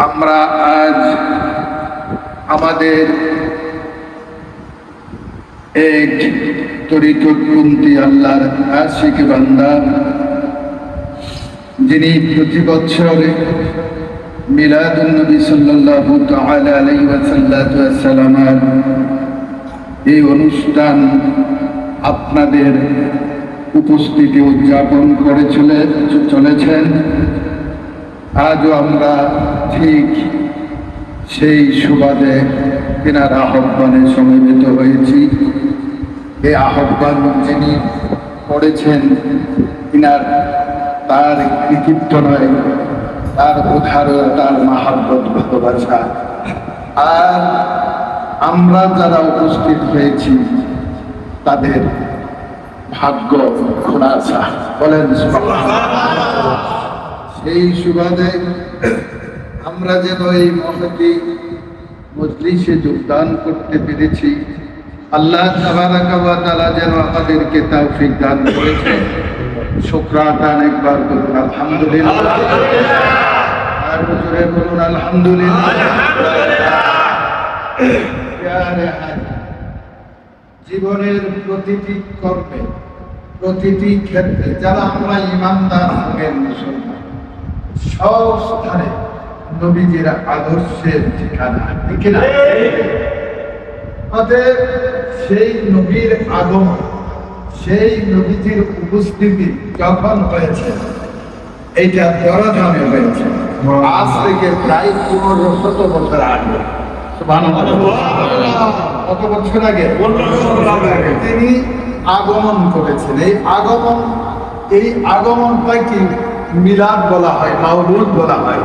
আমরা আজ আমাদের এক তরিকতপন্থী আল্লাহর আশিক বান্দা যিনি প্রতি বছর মিলাদুন নবী সাল্লাল্লাহু তাআলা আলাইহি ওয়াসাল্লামের এই অনুষ্ঠান আপনাদের উপস্থিতি উদযাপন করে চলেছেন। আজও আমরা ঠিক সেই সুবাদে তেনার আহ্বানে সমবেত হয়েছি। এই আহ্বান যিনি করেছেন তার কৃতিত্ব নয়, তার উদাহরণ, তার মাহাব্বত, ভালোবাসা। আর আমরা যারা উপস্থিত হয়েছি তাদের ভাগ্য খোলাসা বলেন সেই সুবাদে আমরা যেন এই মহতি মজলিসে যোগদান করতে পেরেছি। আল্লাহ তাবারাক ওয়া তাআলা যেন আমাদেরকে তৌফিক দান করেছেন। শুকরান একবার বলুন আলহামদুলিল্লাহ, আর জোরে বলুন আলহামদুলিল্লাহ। জীবনের প্রতিটি কর্মে, প্রতিটি ক্ষেত্রে যারা আমরা ইমানদার হবেন মুসলমান, সব স্থানে নবীজির আদর্শের ঠিকানা, ঠিক না? অতএব সেই নবীর আগমন, সেই নবীজির উপস্থিতি যখন হয়েছে, এইটা দরদামে হয়েছে আজ থেকে প্রায় 1500 বছর আগে। কত বছর আগে? তিনি আগমন করেছেন। এই আগমনটাকে মিলাদ বলা হয়, মাওলুদ বলা হয়।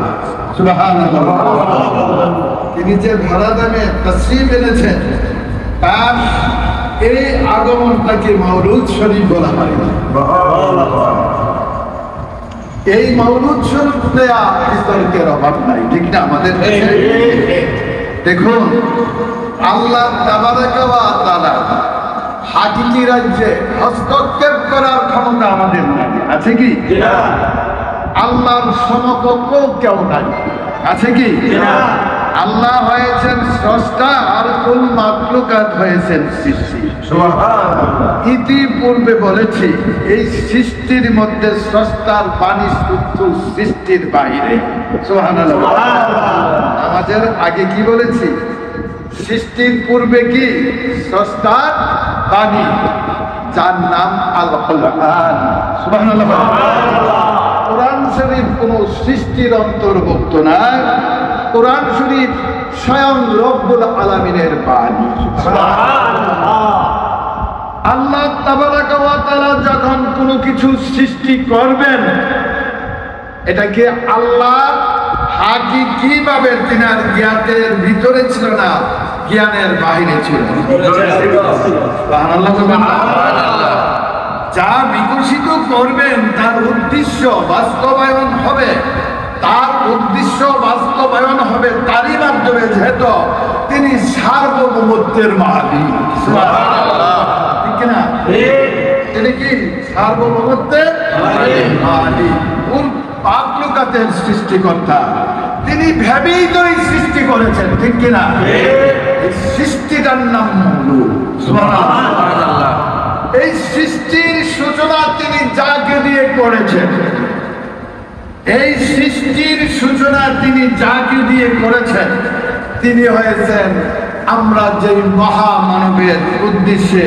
সুবহানাল্লাহ। তিনি যে ধরাধামে তাশরীফ এনেছেন, তার এই আগমনটাকে মাওলুদ শরীফ বলা হয়। এই মাওলুদ শরীফ দেয়া বিতর্কের অভাব নাই, ঠিক না? আমাদের দেখুন, আল্লাহ তাবারাক ওয়া তাআলা হাকিকি রাজ্যে হস্তক্ষেপ করার ক্ষমতা আমাদের নাই, আছে কি? আল্লাহর সমকক্ষ কেউ নাই, আছে কি? আল্লাহ হয়েছেন স্রষ্টা, আর কুল মাখলুকাত হয়েছেন সৃষ্টি। ইতিপূর্বে বলেছি, এই সৃষ্টির মধ্যে স্রষ্টার বাণী শুদ্ধ সৃষ্টির বাইরে। সুবহানাল্লাহ। আমাদের আগে কি বলেছি? সৃষ্টির পূর্বে কি স্রষ্টার বাণী, যার নাম আল কোরআন। সুবহানাল্লাহ। কোরআন শরীফ কোন সৃষ্টির অন্তর্ভুক্ত নয়। কোরআন শরীফ স্বয়ং রব্বুল আলামিনের বাণী। আল্লাহ তাবারাক ওয়া তাআলা যখন কোনো কিছু সৃষ্টি করবেন, এটাকে আল্লাহ হাকিকি ভাবে তিনার জ্ঞানের ভিতরে ছিল না, জ্ঞানের বাইরে ছিল। যা বিকশিত করবেন তার উদ্দেশ্য বাস্তবায়ন হবে, তার উদ্দেশ্য বাস্তবায়ন হবে তারই মাধ্যমে, যেহেতু তিনি সার্বভৌমত্বের মালিক। ঠিক না? তিনি কি সার্বভৌমত্বের মালিক, মাখলুকাতের সৃষ্টিকর্তা। তিনি ভেবেই তো এই সৃষ্টি করেছেন, ঠিক কিনা? এই সৃষ্টিটার নাম মাওলুদ। সুবহানাল্লাহ। এই সৃষ্টির সূচনা তিনি যাকে দিয়ে করেছেন, এই সৃষ্টির সূচনা তিনি যাকে দিয়ে করেছেন, তিনি হয়েছেন আমরা যে মহামানবের উদ্দেশ্যে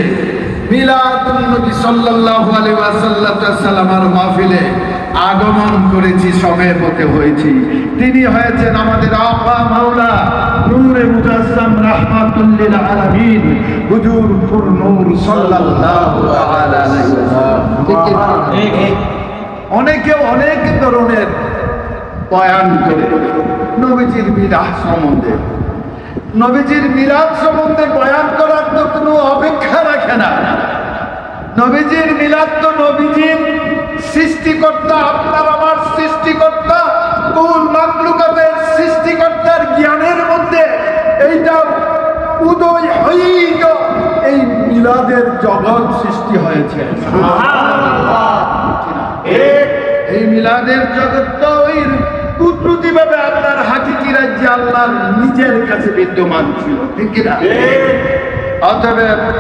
মিলাদুন নবী সাল্লাল্লাহু আলাইহি ওয়াসাল্লামের মাহফিলে আগমন করেছি, সমবেত হয়েছি। তিনি হয়েছেন আমাদের আকা মাওলা নূরে মুজাসসাম রাহমাতুল লিল আলামিন হুজুর ফুর নূর সাল্লাল্লাহু আলাইহি ওয়াসাল্লাম। অনেকে অনেক ধরনের বয়ান করে নবীজির মিলাদ সম্বন্ধে। নবীজির মিলাদ সম্বন্ধে বয়ান করার তো কোনো অপেক্ষা রাখে না। নবীজির মিলাদ তো নবীজির সৃষ্টিকর্তা, আপনার আমার সৃষ্টিকর্তা, কুল মাখলুকাতের সৃষ্টিকর্তার জ্ঞানের মধ্যে এইটা উদয় হয়েই তো এই মিলাদের জগৎ সৃষ্টি হয়েছে। এই মিলাদের জগৎ তো ওই কুদরতি ভাবে আপনার হাকিকি রাজ্যে আল্লাহর নিজের কাছে বিদ্যমান ছিল, ঠিক কিনা? অতএব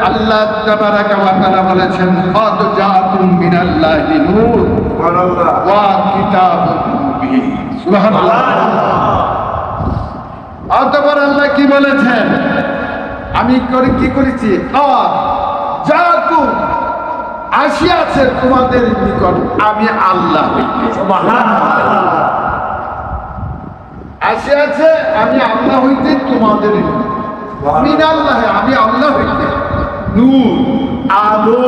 আল্লাহ তাবারাক ওয়া তাআলা বলেছেন, কদ জাআকুম মিনাল্লাহি নূর ওয়া কিতাবুম মুবিন। সুবহানাল্লাহ। অতঃপর আল্লাহ কি বলেছেন? আমি কি করেছি? কদ জাআকুম, আসিয়াছে তোমাদের নিকট আমি আল্লাহ হইতে। সুবহানাল্লাহ। আসিয়াছে আমি আল্লাহ হইতে তোমাদের মিনাল্লাহ, আমি আল্লাহ হইতে, নূর আলো।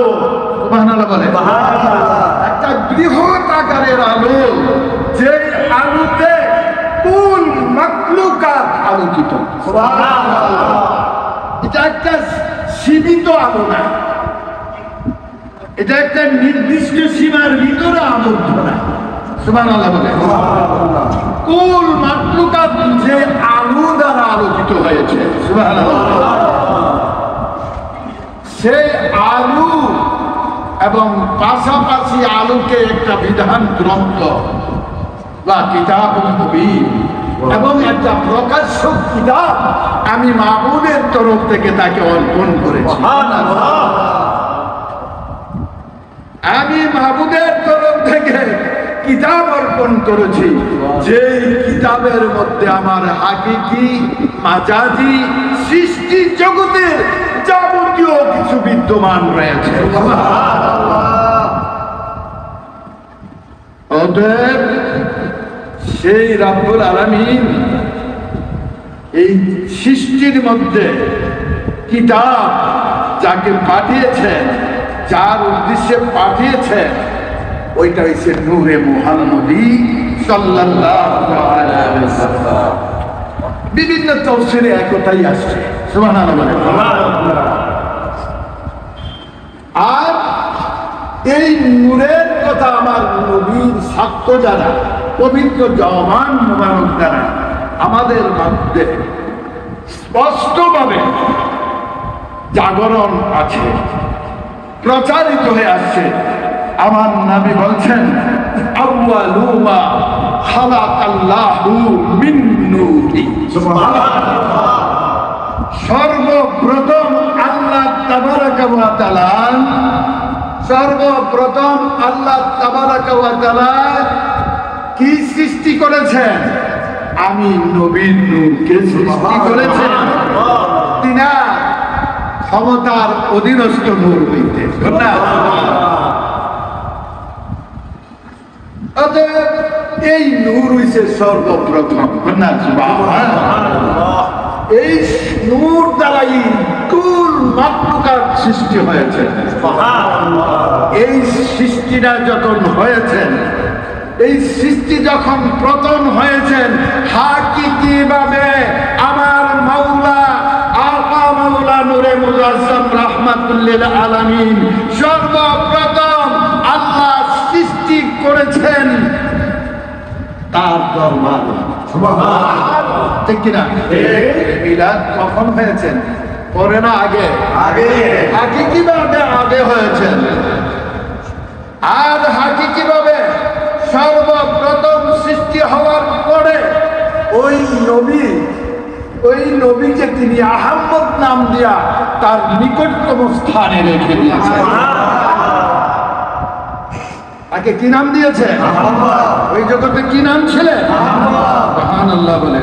সুবহানাল্লাহ বলে। একটা বৃহৎ আকারের আলো, যে আলোতে কুল মাখলুকাত আলোকিত। সুবহানাল্লাহ। এটা একটা সীমিত আলো না, এটা একটা নির্দিষ্ট সীমার ভিতরে আবদ্ধ না। সুবহানাল্লাহ বলে। কুল মাখলুকাত যে আলো দ্বারা আলোকিত হয়েছে, সুবহানাল্লাহ, সেই আলো এবং পাশাপাশি আলোকে একটা বিধান গ্রন্থ বা কিতাব এবং একটা প্রকাশ্য কিতাব আমি মাহবুবের তরফ থেকে তাকে অর্পণ করেছি। আমি মাহবুবের তরফ থেকে কিতাব অর্পণ করেছি, যে কিতাবের মধ্যে আমার হাকিকি মাজাজি সৃষ্টি জগতের যাবতীয় কিছু বিদ্যমান রয়েছে। অতএব সেই রব্বুল আলামিন এই সৃষ্টির মধ্যে কিতাব যাকে পাঠিয়েছেন, যার উদ্দেশ্যে পাঠিয়েছেন, ওইটা হচ্ছে নূরে মুহাম্মদী সাল্লাল্লাহু আলাইহি ওয়াসাল্লাম। বিভিন্ন তাফসীরে একটাই আসছে, সুবহানাল্লাহ। আর এই নূরের কথা আমার নবীর সাক্ষ্য দ্বারা, পবিত্র জওয়ান মুবারক দ্বারা আমাদের মধ্যে স্পষ্টভাবে জাগরণ আছে, প্রচারিত হয়ে আসছে। আমার নবী বলছেন, আউয়ালু মা খালাকাল্লাহু মিন নূরি। সর্বপ্রথম আল্লাহ তাবারাকা ওয়া তাআলা, সর্বপ্রথম আল্লাহ তাবারাকা ওয়া তাআলা কি সৃষ্টি করেছেন? আমি নবীর নূরকে সৃষ্টি করেছেন। তিনা ক্ষমতার অধীনস্থ নূর হইতে এই নূর হইছে সর্বপ্রথম। এই নূর দ্বারাই কুল মাখলুকাত সৃষ্টি হয়েছে। এই সৃষ্টিটা যখন হয়েছেন, এই সৃষ্টি যখন প্রথম হয়েছেন, হাকিকি ভাবে আমার মাওলা আকা মাওলা নূরে মুজাসসাম রাহমাতুল লিল আলামিন সর্বপ্রথম আল্লাহ সৃষ্টি করেছেন তার দরবারে। সুবহানাল্লাহ, ঠিক কিনা? মিলাদ কখন হয়েছেন? পরে না আগে? আগে। হাকিকি ভাবে আগে হয়েছেন। আর হাকিকি ভাবে সর্বপ্রথম সৃষ্টি হওয়ার পরে ওই নবীকে তিনি আহমদ নাম দিয়া তার নিকটতম স্থানে রেখে দিয়েছেন। তাকে কি নাম দিয়েছে? ওই জগতে কি নাম ছিলেন? সুবহানাল্লাহ বলে।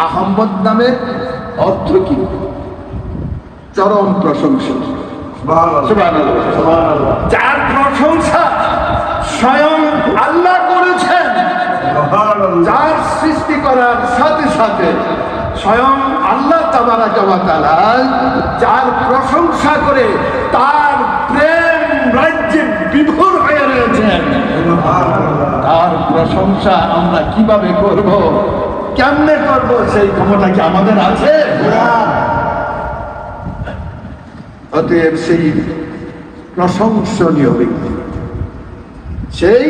আহমদ নামের অর্থ কি? চরম প্রশংসা। যার প্রশংসা স্বয়ং আল্লাহ করেছেন, যার সৃষ্টি করার সাথে সাথে স্বয়ং আল্লাহ তাবারাকা ওয়া তাআলা যার প্রশংসা করে তার প্রেম রাজ্যে বিভোর হয়ে রয়েছেন, তার প্রশংসা আমরা কিভাবে করব, কেমনে করব, সেই ক্ষমতা কি আমাদের আছে? অতএব সেই প্রশংসনীয় ব্যক্তি, সেই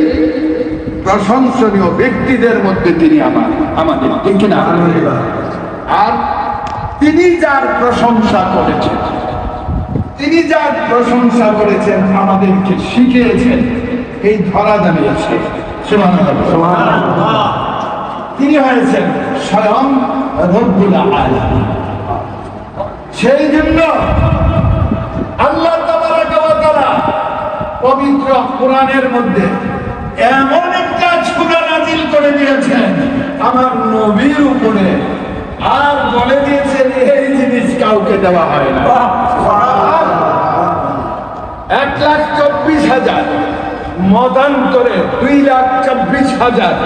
প্রশংসনীয় ব্যক্তিদের মধ্যে তিনি আমাদের, ঠিক না? আর তিনি যার প্রশংসা করেছেন, তিনি যার প্রশংসা করেছেন, আমাদেরকে শিখিয়েছেন, এই ধরা জানিয়েছে। সুবহানাল্লাহ। তিনি হয়েছেন স্বয়ং রব্বুল আলামিন। সেই জন্য আল্লাহ তাবারাকা ওয়া তাআলা পবিত্র কোরআনের মধ্যে এমন একটা সূরা নাযিল করে দিয়েছেন আমার নবীর উপরে, আর বলে দিয়েছেন এই জিনিস কাউকে দেওয়া হয় না। 1,24,000 মতান্তরে 2,24,000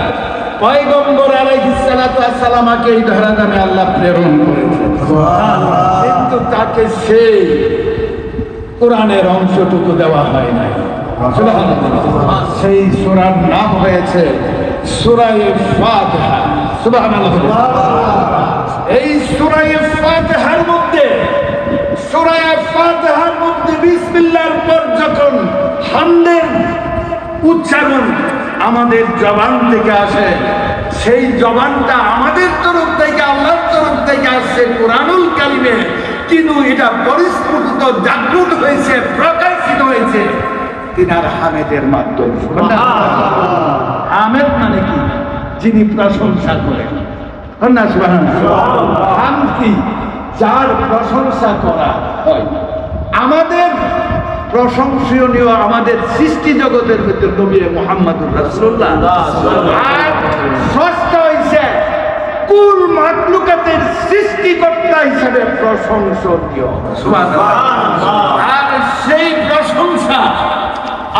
পয়গম্বর আলাইহিস সালাতু ওয়াস সালামকে এই ধরাধামে আল্লাহ প্রেরণ করেছেন। কিন্তু তাকে সেই কোরআনের অংশটুকু দেওয়া হয় নাই। সেই সূরার নাম হয়েছে সূরা ফাতিহা। সুবহানাল্লাহ। এই সূরা ফাতিহার মধ্যে বিসমিল্লাহর পর যখন হামদের উচ্চারণ আমাদের জবান থেকে আসে, সেই জবানটা আমাদের তরফ থেকে, আল্লাহর তরফ থেকে আসছে কোরআনুল কারিমে, কিন্তু এটা পরিস্ফুটিত জাগ্রত হয়েছে, প্রকাশিত হয়েছে তিনার হামেদের মাধ্যমে। হামেদ মানে কি? যিনি প্রশংসা করেন। হাম কি? যার প্রশংসা করা হয়। আমাদের প্রশংসনীয় আমাদের সৃষ্টি জগতের ভিতরে নবী মুহাম্মদুর রাসূলুল্লাহ, আর ষষ্ঠ হইছে কুল মাখলুকাতের সৃষ্টিকর্তা হিসেবে প্রশংসনীয়। আর সেই প্রশংসা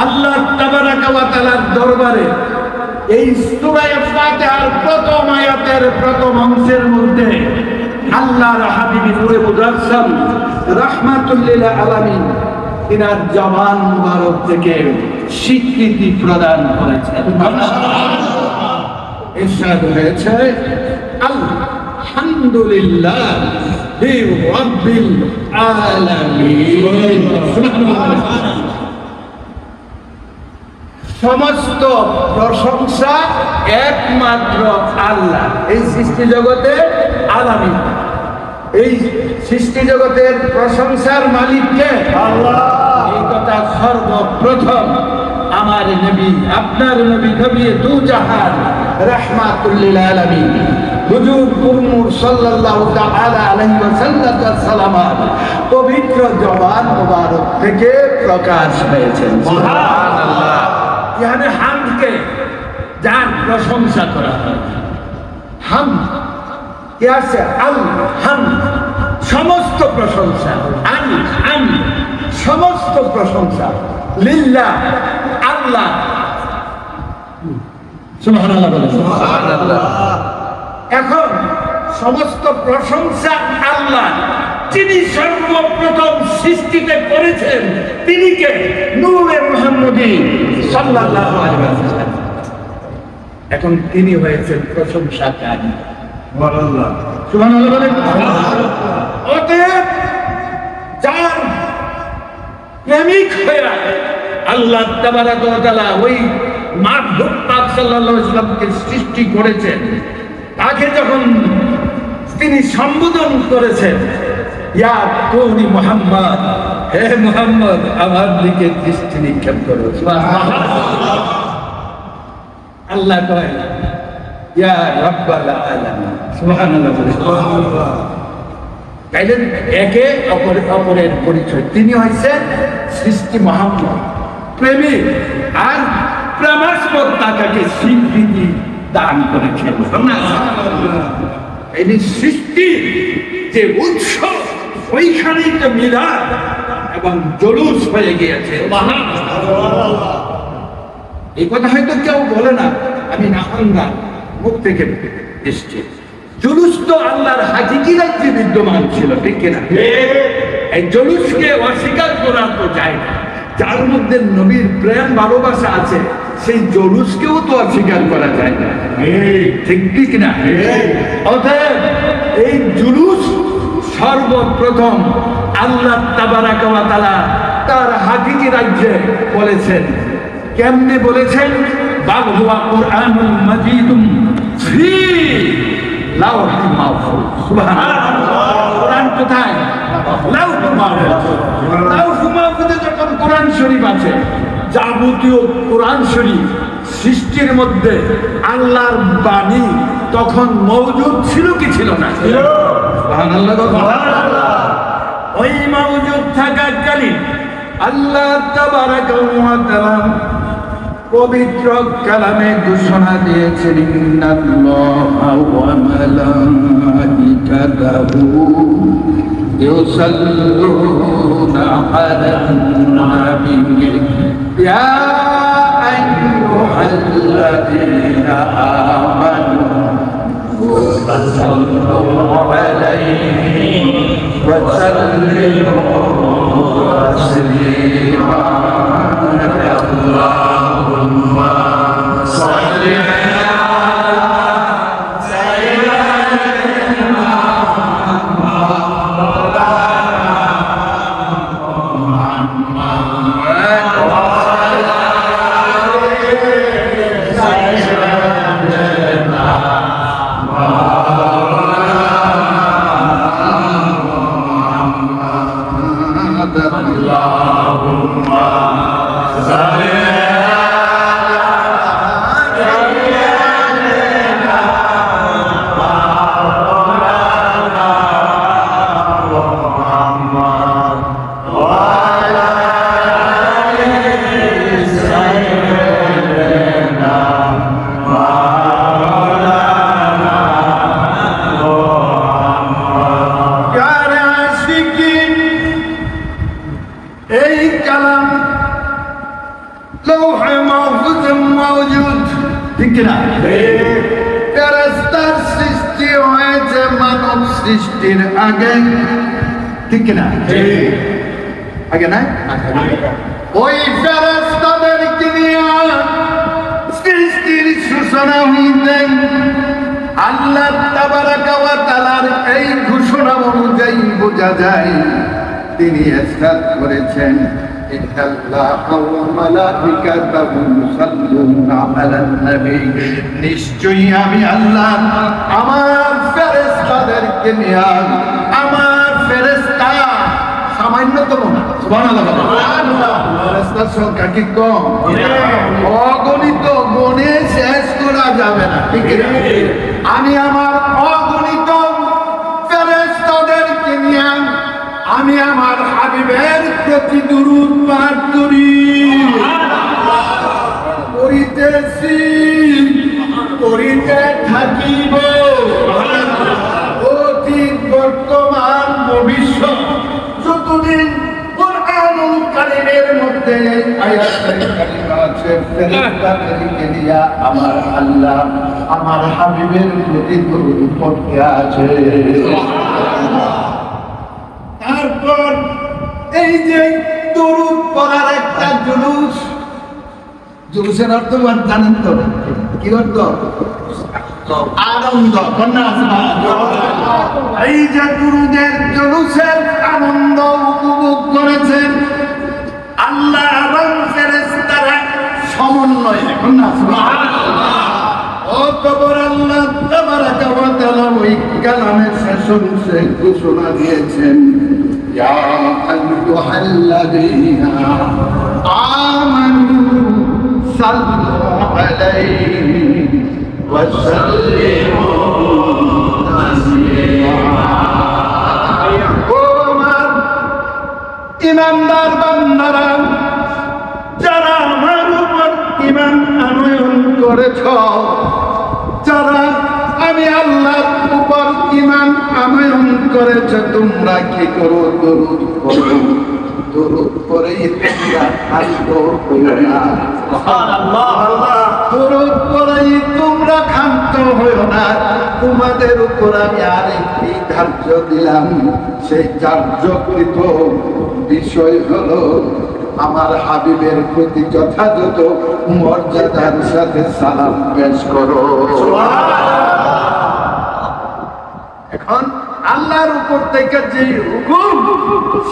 আল্লাহ তাবারাকা ওয়া তাআলার দরবারে এই সূরা ফাতিহার প্রথম আয়াতের প্রথম অংশের মধ্যে আল্লাহর হাবিব নূরে মুজাসসাম রাহমাতুল লিল আলামিন তিনার জবান মুবারক থেকে স্বীকৃতি প্রদান করেছেন। ইরশাদ হয়েছে আলহামদুলিল্লাহ রাব্বিল আলামিন। সমস্ত প্রশংসা একমাত্র আল্লাহ, এই সৃষ্টি জগতে আলামিন। এই সৃষ্টি জগতের প্রশংসার মালিক কে? আল্লাহ। এই কথা সর্বপ্রথম আমার নবী, আপনার নবী, নবী দু জাহান রাহমাতুল লিল আলামিন হুজুর কুরমুর সাল্লাল্লাহু তাআলা আলাইহি ওয়াসাল্লাম পবিত্র জবান মুবারক থেকে প্রকাশ পেয়েছেন। সুবহানাল্লাহ। ইয়ানি হামদকে, যার প্রশংসা করা হয়। হাম কি আছে? আল হাম, সমস্ত প্রশংসা। আল হাম, সমস্ত প্রশংসা। লিল্লাহ, আল্লাহ। সুবহানাল্লাহ বলে। সুবহানাল্লাহ। এখন সমস্ত প্রশংসা আল্লাহ, যিনি সর্বপ্রথম সৃষ্টিতে করেছেন, তিনি কে? নূরে মুহাম্মদী সাল্লাল্লাহু আলাইহি ওয়াসাল্লাম। এখন তিনি হয়েছেন প্রশংসাকারী। সুবহানাল্লাহ। সুবহানাল্লাহ বলেন। অতএব যার প্রেমিক হয়ে আল্লাহ তাবারাকা ওয়া তাআলা ওই মাহবুব পাক সাল্লাল্লাহু আলাইহি ওয়াসাল্লামকে সৃষ্টি করেছেন, তাকে যখন তিনি সম্বোধন করেছেন, ইয়া কওমি মুহাম্মদ, হে মুহাম্মদ আমার দিকে দৃষ্টি নিক্ষেপ করো। সুবহানাল্লাহ। আল্লাহ কয় ইয়া রাব্বাল আলামিন। সুবহানাল্লাহ। সুবহানাল্লাহ। তাইলে একে অপরের পরিচয়। তিনি হয়েছেন সৃষ্টি মুহাম্মদ, প্রেমিক, আর প্রেমাস্পদ তাকে স্বীকৃতি দান করেছেন। এই সৃষ্টি যে উৎস, ওইখানেই তো মিলাদ এবং জলুস হয়ে গিয়েছে। এই কথা হয়তো কেউ বলে না, আমি নাহাঙ্গা মুখ থেকে এসছি। জুলুস তো আল্লাহর হাকিকি রাজ্যে বিদ্যমান ছিল, ঠিক কিনা? এই জুলুসকে অস্বীকার করা তো যায় না। যার মধ্যে নবীর প্রেম ভালোবাসা আছে, সেই জুলুসকেও তো অস্বীকার করা যায় না, ঠিক ঠিক না? অতএব এই জুলুস সর্বপ্রথম আল্লাহ তাবারাকা ওয়া তাআলা তার হাকিকি রাজ্যে বলেছেন। কেমনে বলেছেন? বাল হুয়া কুরআনুল মাজিদুম ফি লাওহিল মাহফুজ। সুবহানাল্লাহ। কোরআন কোথায়? লাওহুল মাহফুজ। লাওহুল মাহফুজে যখন কোরআন শরীফ আছে, যাবতীয় কোরআন শরীফ সৃষ্টির মধ্যে আল্লাহর বাণী তখন মওজুদ ছিল কি ছিল না? সুবহানাল্লাহ। সুবহানাল্লাহ। ওই মওজুদ থাকাকালীন আল্লাহ তাবারাকা ওয়া তাআলা পবিত্র কালামে ঘোষণা দিয়েছেন, ইন্নাল্লাহা ওয়া মালাইকাতাহু ইউসাল্লুনা আলান নাবিয়্যি ইয়া আইয়ুহাল্লাযীনা আমানু সাল্লু আলাইহি ওয়া সাল্লিমু তাসলিমা। আল্লাহুম্মা সাল্লি আলা সাইয়্যিদিনা মুহাম্মাদ কিনা? ফেরেশতার সৃষ্টি হয়েছে মানব সৃষ্টির আগে, ঠিক কিনা? আগে না? ওই ফেরেশতাদেরকে নিয়ে সৃষ্টির সূচনা হইতে আল্লাহ তাবারাকা ওয়া তাআলার এই ঘোষণা অনুযায়ী বোঝা যায় তিনি ইরশাদ করেছেন, ইন্নাল্লাহা ওয়া মালাইকাতাহু ইউসাল্লুনা আলান নবী, নিশ্চয়ই আমি আল্লাহ আমার ফেরেশতাদেরকে নিয়ে, আমার ফেরেশতা সামান্যতম না, সুবহানাল্লাহ, ফেরেশতার সংখ্যা কি কম? অগণিত, গুণে শেষ করা যাবে না, ঠিক না? আমি আমার অগণিত ফেরেশতাদেরকে নিয়ে আমি আমার হাবিবের প্রতি দুরূদ পাঠ করিতেছি, করিতে থাকিব, অতীত বর্তমান ভবিষ্যৎ যতদিন কুরআনুল কারীমের মধ্যে এই আয়াতের কালিমা আছে, ফেরেশতাদেরকে নিয়ে আমার আল্লাহ আমার হাবিবের প্রতি দুরূদ পড়তে আছে। তারপর এই যে দুরূদ পড়ার একটা জুলুস, জুলুসের অর্থ জানেন তো? কি অর্থ? আনন্দ। এই যে দুরূদের জুলুসের আনন্দ উপভোগ করেছেন আল্লাহ এবং ফেরেশতারা সমন্বয়, এখন না ও কবর আল্লাহ তাবারাকা ওয়া তাআলা ওই কালামের শেষ অংশে ঘোষণা দিয়েছেন, ইয়া আইয়ুহাল্লাযীনা আমানু সাল্লু আলাইহি ওয়া সাল্লিমু তাসলিমা। ও আমার ঈমানদার বান্দারা, যারা আমার উপর ঈমান আনয়ন করেছ, যারা আমি আল্লাহর উপর ঈমান আনয়ন করেছ, তোমরা কি করো? দরুদ পড়ো। দরুদ পড়েই তোমরা ক্ষান্ত হইও না। দরুদ পড়েই তোমরা ক্ষান্ত হইও না। তোমাদের উপর আমি আরেকটি ধার্য দিলাম, সেই ধার্যকৃত বিষয় হলো আমার হাবিবের প্রতি যথাযথ মর্যাদার সাথে সালাম পেশ করো। এখন আল্লাহর উপর থেকে যে হুকুম,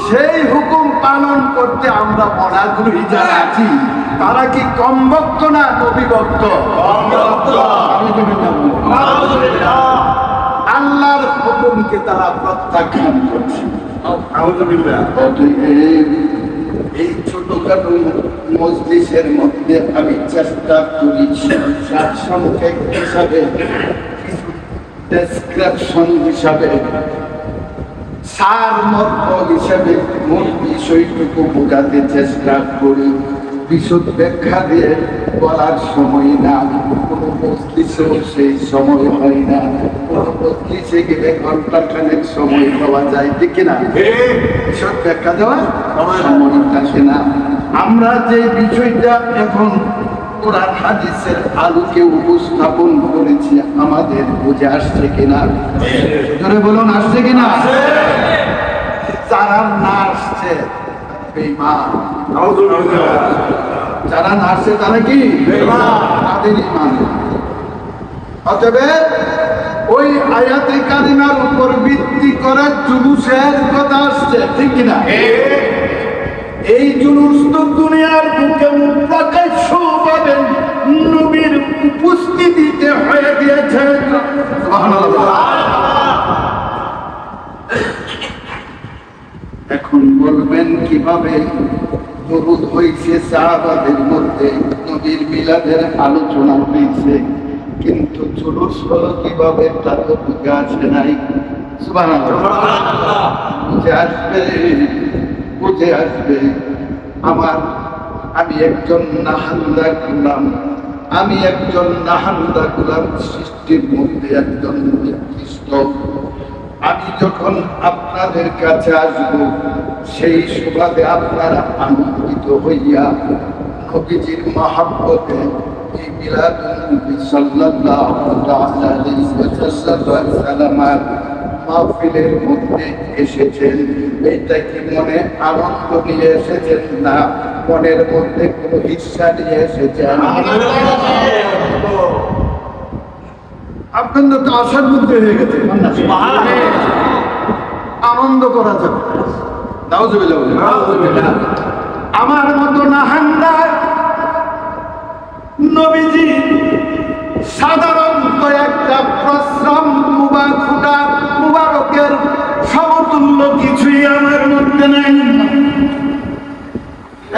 সেই হুকুম পালন করতে আমরা মনাগ্রহী যারা আছি, তারা কি কম ভক্ত না নবী ভক্ত? আল্লাহর হুকুমকে তারা প্রত্যাখ্যান করছে। এই ছোটখাটো মজলিসের মধ্যে আমি চেষ্টা করি সারসংক্ষেপ হিসাবে, ডেসক্রিপশন হিসাবে, সারমর্ম হিসাবে মূল বিষয়টুকু বোঝাতে চেষ্টা করি। বিশদ ব্যাখ্যা দিয়ে বলার সময় না, কোনো মজলিসেও সেই সময় হয় না। কোনো মজলিসে গেলে ঘন্টাখানেক সময় পাওয়া যায়, ঠিক না? বিশদ ব্যাখ্যা দেওয়া সময় থাকে না। আমরা যে বিষয়টা এখন কোরআন হাদিসের আলোকে উপস্থাপন করেছি, আমাদের বুঝে আসছে কিনা? জোরে বলুন, আসছে কিনা? যারা না আসছে বেঈমান, যারা না আসছে তারা কি? তাদের ঈমান। অতএব ওই আয়াতে কারিমার উপর ভিত্তি করে জুলুসের কথা আসছে, ঠিক কিনা? এই জুলুস তো দুনিয়ার বুকে প্রকাশ্য ভাবে নবীর উপস্থিতিতে হয়ে গিয়েছে। এখন বলবেন কিভাবে দরুদ হয়েছে, সাহাবাদের মধ্যে নবীর মিলাদের আলোচনা হয়েছে, কিন্তু জুলুস হলো কিভাবে তা তো বুঝে আসে নাই। সুবহানাল্লাহ, বুঝে আসবে, বুঝে আসবে। আমি একজন নাহান্দা গোলাম, আমি একজন নাহান্দা গোলাম, সৃষ্টির মধ্যে একজন নিকৃষ্ট। আমি যখন আপনাদের কাছে আসব, সেই সুবাদে আপনারা আনন্দিত হইয়া নবীজির মহব্বতে এই মিলাদুন নবী সাল্লাল্লাহু তাআলা আলাইহি ওয়াসাল্লাম মাহফিলের মধ্যে এসেছেন, এটা কি মনে আনন্দ নিয়ে এসেছেন না মনের মধ্যে কোনো ঈর্ষা নিয়ে এসেছেন? আপনাদের তো আশার মধ্যে হয়ে গেছে, আনন্দ করা যাবে। আমার মতো নাহান্দার নবীজি সাধারণত একটা প্রশ্রম মুবারকের সমতুল্য কিছুই আমার মধ্যে নেই।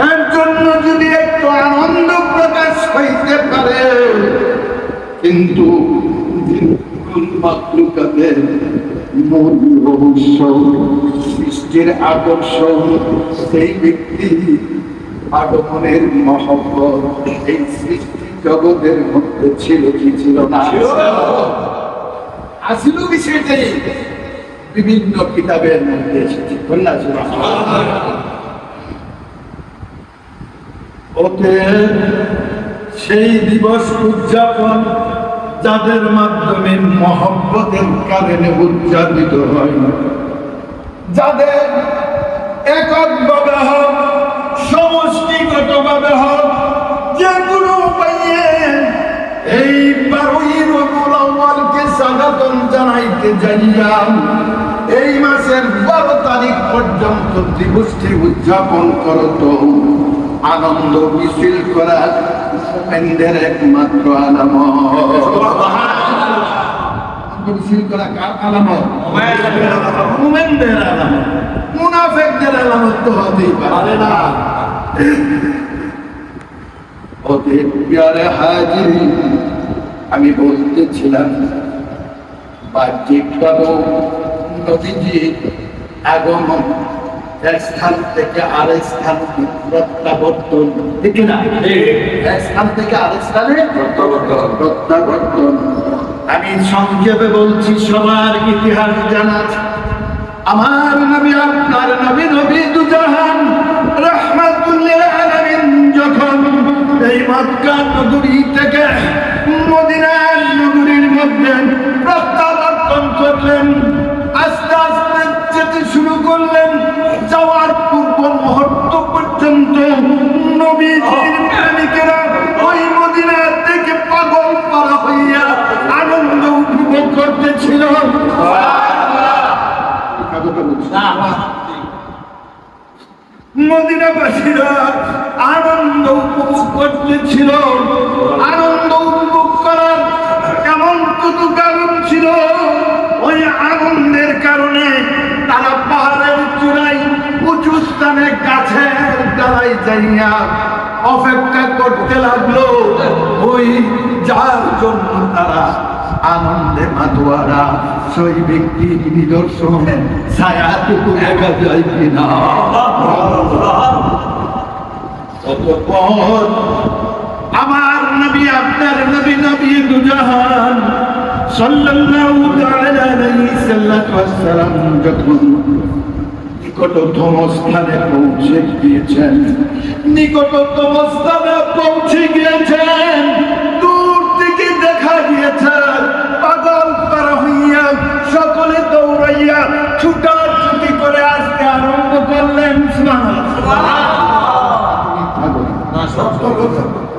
এর জন্য যদি একটু আনন্দ প্রকাশ হইতে পারে, কিন্তু মাতৃকাদের মূল রহস্য, সৃষ্টির আকর্ষণ, সেই ব্যক্তি আগমনের মহব্বত এই সৃষ্টি জগতের মধ্যে ছিল কি ছিল না? আসিল বিষয়টি বিভিন্ন কিতাবের মধ্যে এসেছে। সেই দিবস উদযাপন যাদের মাধ্যমে মহব্বতের কারণে উদযাপিত হয়, যাদের এককভাবে হোক সমষ্টিগতভাবে হোক যে কোনো উপায়ে এই 12ই রবিউল আউয়ালকে স্বাগতম জানাইতে যাইয়া এই মাসের 12 তারিখ পর্যন্ত দিবসটি উদযাপন করত, আনন্দ মিছিল করা মুমিনদের একমাত্র আলামত। মিছিল করা কার আলামত? মুমিনদের আলামত। মুনাফিকদের আলামত তো হতেই পারে না। অতএব প্রিয় হাজিরিন, আমি বলতেছিলাম বাহ্যিকভাবে নবীজি আগমন এক স্থান থেকে আরেক স্থান প্রত্যাবর্তন, ঠিক না? এক স্থান থেকে আরেক স্থানে প্রত্যাবর্তন। আমি সংক্ষেপে বলছি, সবার ইতিহাস জানা আছে। আমার নবী, আপনার নবী, নবী দুজাহান রাহমাতুল্লিল আলামিন যখন এই মক্কা নগরী থেকে মদিনা নগরীর মধ্যে প্রত্যাবর্তন করলেন, আস্তে আস্তে যেতে শুরু করলেন। যাওয়ার পূর্ব মুহূর্ত পর্যন্ত নবীজির প্রেমিকেরা ওই মদিনা থেকে পাগল পারা হইয়া আনন্দ উপভোগ করতেছিল। মদিনাবাসীরা আনন্দ উপভোগ করতেছিল। আনন্দ উপভোগ করার এমন কত কারণ ছিল, ওই আনন্দের কারণে তারা পাহাড়ের চূড়ায় উঁচু স্থানে গাছের ডালাই যাইয়া অপেক্ষা করতে লাগলো ওই যার জন্য তারা আনন্দে মাতোয়ারা, সেই ব্যক্তির নিদর্শন ছায়াটুকু দেখা যায় কিনা। অতঃপর আমার নবী, আপনার নবী, নবী দুজাহান সাল্লাল্লাহু তাআলা আলাইহি সাল্লাম যখন নিকটতম স্থানে পৌঁছে গিয়েছেন, নিকটতম স্থানে পৌঁছে গিয়েছেন, দূর থেকে দেখা গিয়েছে পাগল পারা হইয়া সকলে দৌড়াইয়া ছুটাছুটি করে আসতে আরম্ভ করলেন।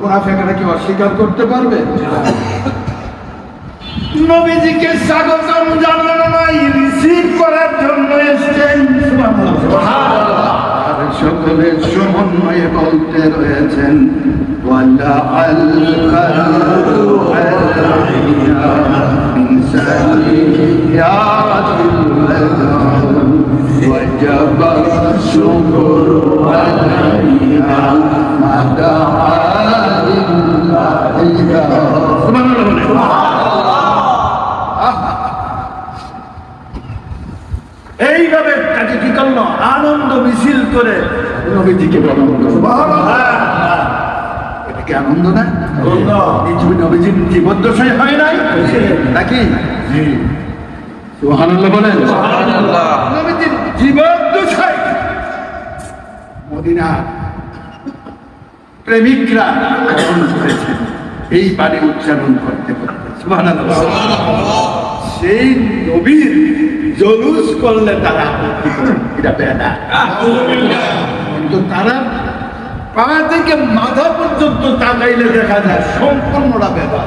মুনাফিকরা কি অস্বীকার করতে পারবে? নবীজিকে স্বাগতম জানানো নাই, রিসিভ করার জন্য এসেছেন। সকলের সমন্বয়ে বলতে রয়েছেন ওয়ালা আল এইভাবে কাজে কি করলো? আনন্দ মিছিল করে নবীজিকে বরণ করলো। এটা কি আনন্দ না? নবীজির জীবদ্দশায় হয় নাই নাকি? সুবহানাল্লাহ বলেন। নবীজির জীবদ্দশায় মদিনা প্রেমিকরা পালন করেছেন। এই বাণী উচ্চারণ করতে পারবে। সুবহানাল্লাহ। সেই নবীর জলুস করলে তারা আপত্তি করে, এটা বেদা। কিন্তু তারা পা থেকে মাথা পর্যন্ত তাকাইলে দেখা যায় সম্পূর্ণটা বেদা।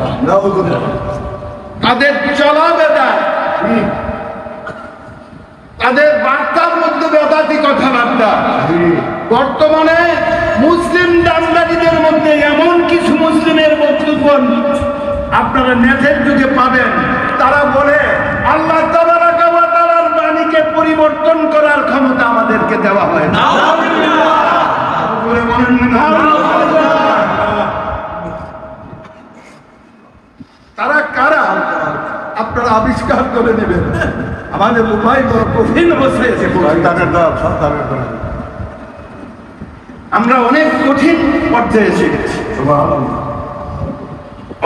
তাদের চলা বেদা, তাদের বার্তার মধ্যে বেদাতি কথাবার্তা। বর্তমানে মুসলিম দানদারীদের মধ্যে এমন কিছু মুসলিমের বক্তব্য আপনারা নেটের যুগে পাবেন, তারা বলে আল্লাহ তাবারাকা ওয়া তাআলার বাণীকে পরিবর্তন করার ক্ষমতা আমাদেরকে দেওয়া হয় না। তারা কারা আপনারা আবিষ্কার করে নেবেন। আমাদের উপায় বড় কঠিন অবস্থায় আছে। আমরা অনেক কঠিন পর্যায়ে এসে গেছি।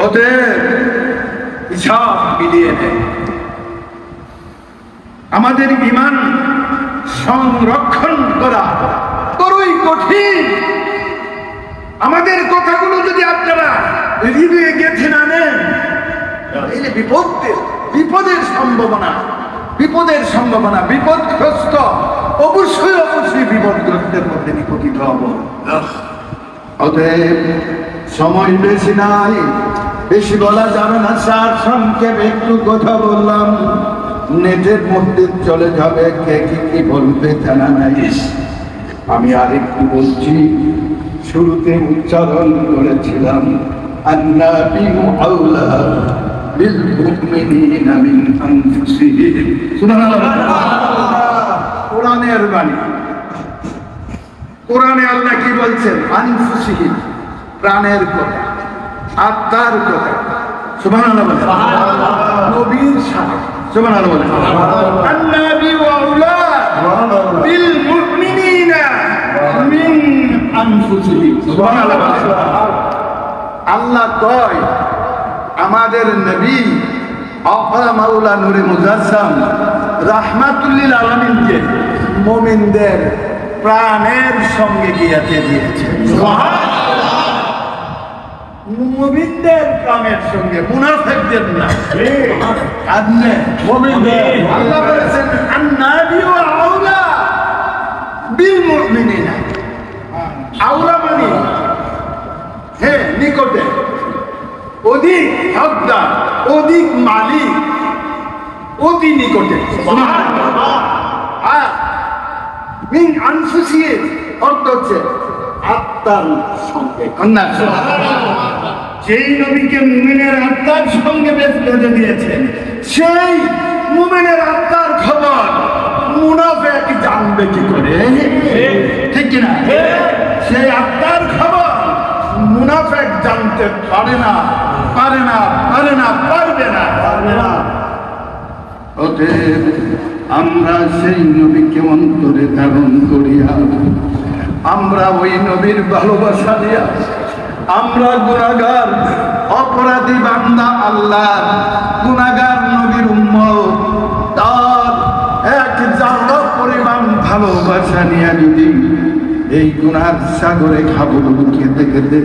ওদের হিসাব মিলিয়ে দেয়। আমাদের ঈমান সংরক্ষণ করা বড়ই কঠিন। আমাদের কথাগুলো যদি আপনারা হৃদয়ে গেঁথে না নেন, এই যে বিপদের সম্ভাবনা, বিপদগ্রস্ত, অবশ্যই বিপদগ্রস্তের মধ্যে নিপতিত হব। অতএব সময় বেশি নাই, বেশি বলা যাবে না। সার সংক্ষেপে একটু কথা বললাম, নেটের মধ্যে চলে যাবে, কে কি বলবে জানা নাই। আমি আরেকটু বলছি, শুরুতে উচ্চারণ করেছিলাম আন্নাবিয়্যু আওলা বিল মুমিনিনা মিন আনফুসিহিম। সুবহানাল্লাহ। কোরআনের বাণী। কোরআনে আল্লাহ কি বলছেন? আনফুসিহিম, প্রাণের কথা, আত্মার কথা। সুবহানাল্লাহ। নবীর সাথে সুবহানাল্লাহ। আন্নাবিয়্যু আওলা বিল মুমিনিনা মিন আনফুসিহিম। সুবহানাল্লাহ। আল্লাহ কয় আমাদের নবী আফা মাওলা নূরে মুজাসসাম রাহমাতুল লিল আলামিনকে মুমিনদের প্রাণের সঙ্গে গিয়াতে দিয়েছে। সুবহানাল্লাহ। মুমিনদের প্রাণের সঙ্গে, মুনাফিকদের না। আদনে মুমিনদের। আল্লাহ বলেছেন আন্নাবিয়্যু আওলা বিল মুমিনিনা। আওলা মানে হ্যাঁ নিকটে, অধিক হকদার, অধিক মালিক, অতি নিকটে। আর মিন আনফুসিহিম অর্থ হচ্ছে আত্মার সঙ্গে। যেই নবীকে মুমিনের আত্মার সঙ্গে বেঁধে দিয়েছেন, সেই মুমিনের আত্মার খবর মুনাফিক জানবে কি করে? ঠিক কিনা? সেই আত্মার খবর মুনাফিক জানতে পারে না। অতএব আমরা সেই নবীকে অন্তরে ধারণ করিয়া, আমরা ওই নবীর ভালোবাসা দিয়া, আমরা গুনাহগার অপরাধী বান্দা, আল্লাহ গুনাহগার নবীর উম্মত, তার এক জাররা পরিমাণ ভালোবাসা নিয়ে যদি এই গুনার সাগরে খাবো খেতে খেতে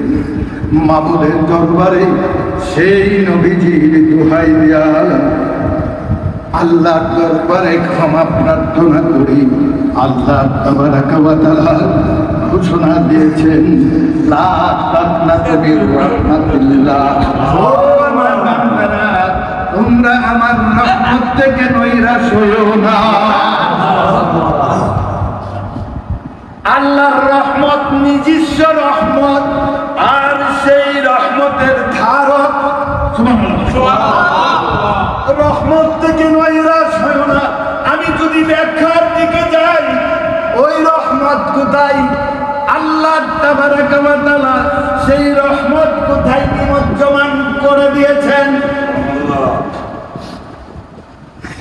মাবুদের দরবারে সেই নবীজির দোহাই দিয়া আল্লাহর দরবারে ক্ষমা প্রার্থনা করি। আল্লাহ তাবারাকা ওয়া তাআলা ঘোষণা দিয়েছেন, লা তাকনাতু মির রাহমাতিল্লাহ। ও আমার বান্দারা, তোমরা আমার রহমত থেকে নৈরাশ হইও না। আল্লাহর রহমত নিজস্ব রহমত, আর সেই রহমতের ধারক রহমত থেকে নৈরাশ হয় না। আমি যদি ব্যাখ্যার দিকে যাই, ওই রহমত কোথায়? আল্লাহ তাবারাকা ওয়া তাআলা সেই রহমত কোথায় নিমজ্জমান করে দিয়েছেন?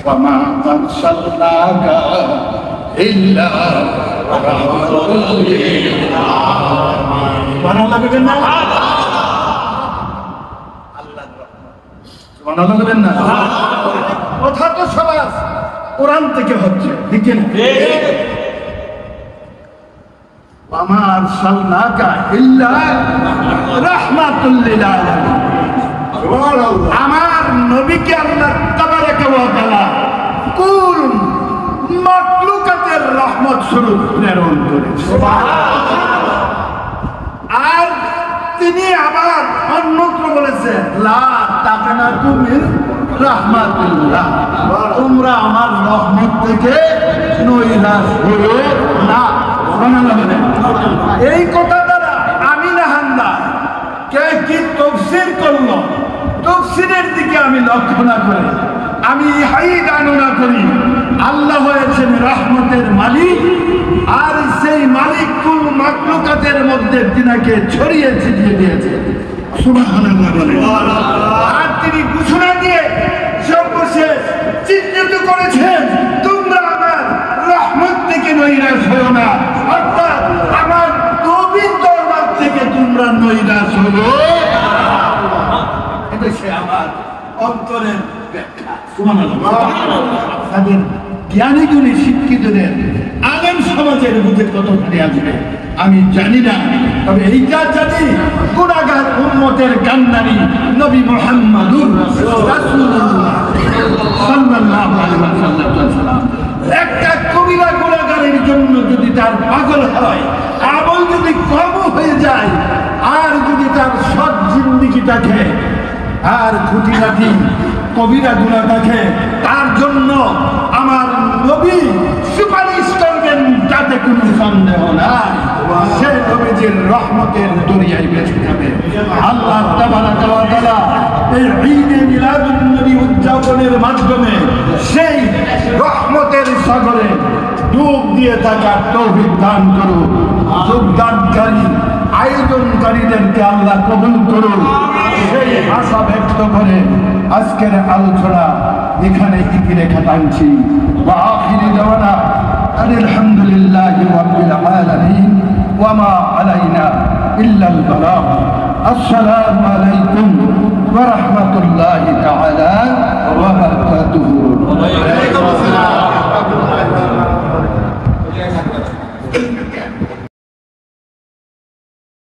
ওয়া মা আরসালনাকা ইল্লা রাহমাতুল লিল আলামিন। সুবহানাল্লাহ বলেন না? সুবহানাল্লাহ বলেন না? কথা তো সবাই কোরআন থেকে হচ্ছে, ঠিক না? ওয়া মা আরসালনাকা ইল্লা রাহমাতুল লিল আলামিন। আমার নবীকে আল্লাহ তাবারাকা ওয়া তাআলা কুল মাখলুকাতের রহমত স্বরূপ প্রেরণ করেছেন। আর তিনি আবার অন্যত্র বলেছেন লা তাকনাতু মিন রাহমাতিল্লাহ, তোমরা আমার রহমত থেকে নৈরাশ হইও না। এই কথা দ্বারা আমিনা হামদা কে কি তাফসীর করলো, তাফসীরের দিকে আমি লক্ষ্য না করে আমি ইহাই গণনা করি আল্লাহ হয়েছেন রহমতের মালিক, আর সেই মালিক কুল মাখলুকাতের মধ্যে তিনাকে ছড়িয়ে ছিটিয়ে দিয়েছে। সুবহানাল্লাহ বলে। আর তিনি ঘোষণা দিয়ে সর্বশেষ চিহ্নিত করেছেন তোমরা আমার রহমত থেকে নৈরাশ হও না, অর্থাৎ আমার নবীর দরবার থেকে তোমরা নৈরাশ হও। এটা সে আমার অন্তরের ব্যাখ্যা। সুবহানাল্লাহ। তাদের জ্ঞানী গুণী শিক্ষিতদের আলেম সমাজের বুঝে কতখানি আসবে আমি জানি না, তবে এইটা জানি গুনাহগার উম্মতের কান্নারি নবী মুহাম্মদুর রাসূলুল্লাহ সাল্লাল্লাহু আলাইহি ওয়াসাল্লাম একটা কবিরা গুনাহগারের জন্য যদি তার পাগল হয়, আমল যদি কম হয়ে যায়, আর যদি তার সৎ জিন্দেগি থাকে আর খুঁটিনাটি কবিরা গুনাহ থাকে, তার জন্য আমার নবী সুপারিশ করবেন, তাতে কোনো সন্দেহ নাই। সে নবীজির রহমতের দরিয়ায় বেঁচে যাবে। আল্লাহ তাবারাকা ওয়া তাআলা এই ঈদে মিলাদুন নবী উদযাপনের মাধ্যমে সেই রহমতের সাগরে ডুব দিয়ে থাকার তৌফিক দান করুন। যোগদানকারী আয়োজনকারীদেরকে আল্লাহ কবুল করুন। সেই আশা ব্যক্ত করে আজকের আলোচনা এখানে ইতিরেখা টানছি। ওয়া আখিরি দাওয়ানা আলহামদুলিল্লাহি রাব্বিল আলামিন ওয়া মা আলাইনা ইল্লাল বালাগ। আসসালামু আলাইকুম ওয়া রাহমাতুল্লাহি তাআলা ওয়া বারাকাতুহু।